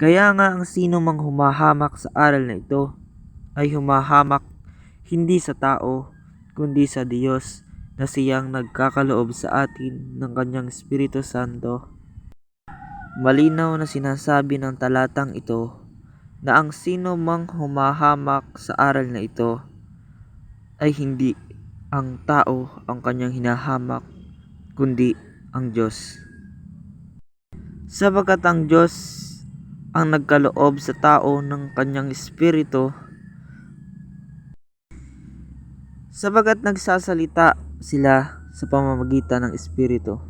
Kaya nga ang sino mang humahamak sa aral na ito ay humahamak hindi sa tao kundi sa Diyos na siyang nagkakaloob sa atin ng kanyang Espiritu Santo. Malinaw na sinasabi ng talatang ito na ang sino mang humahamak sa aral na ito ay hindi ang tao ang kanyang hinahamak kundi ang Diyos. Sapagkat ang Diyos ang nagkaloob sa tao ng kanyang espiritu, sapagkat nagsasalita sila sa pamamagitan ng espiritu.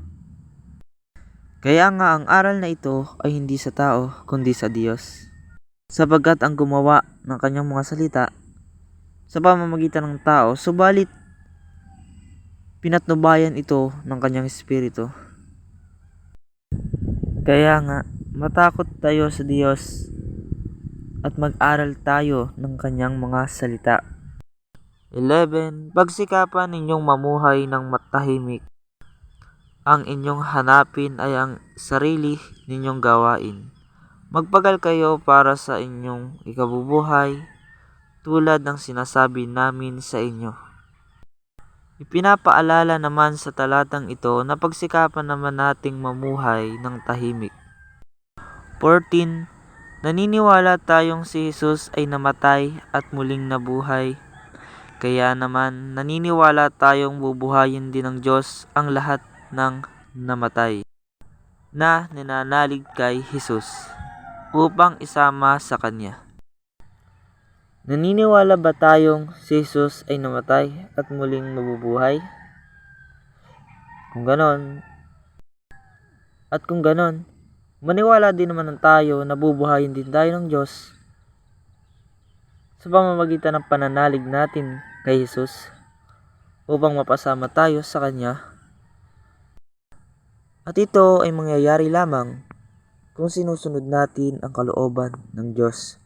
Kaya nga ang aral na ito ay hindi sa tao kundi sa Diyos. Sapagkat ang gumawa ng kanyang mga salita sa pamamagitan ng tao, subalit pinatnubayan ito ng kanyang espiritu. Kaya nga, matakot tayo sa Diyos at mag-aral tayo ng kanyang mga salita. 11. Pagsikapan ninyong mamuhay ng matahimik. Ang inyong hanapin ay ang sarili ninyong gawain. Magpagal kayo para sa inyong ikabubuhay tulad ng sinasabi namin sa inyo. Ipinapaalala naman sa talatang ito na pagsikapan naman nating mamuhay ng tahimik. 14. Naniniwala tayong si Jesus ay namatay at muling nabuhay. Kaya naman naniniwala tayong bubuhayin din ng Diyos ang lahat ng namatay na nananalig kay Jesus upang isama sa Kanya. Naniniwala ba tayong si Jesus ay namatay at muling mabubuhay? Kung ganon, maniwala din naman tayo na bubuhayin din tayo ng Diyos sa pamamagitan ng pananalig natin kay Jesus upang mapasama tayo sa Kanya. At ito ay mangyayari lamang kung sinusunod natin ang kalooban ng Diyos.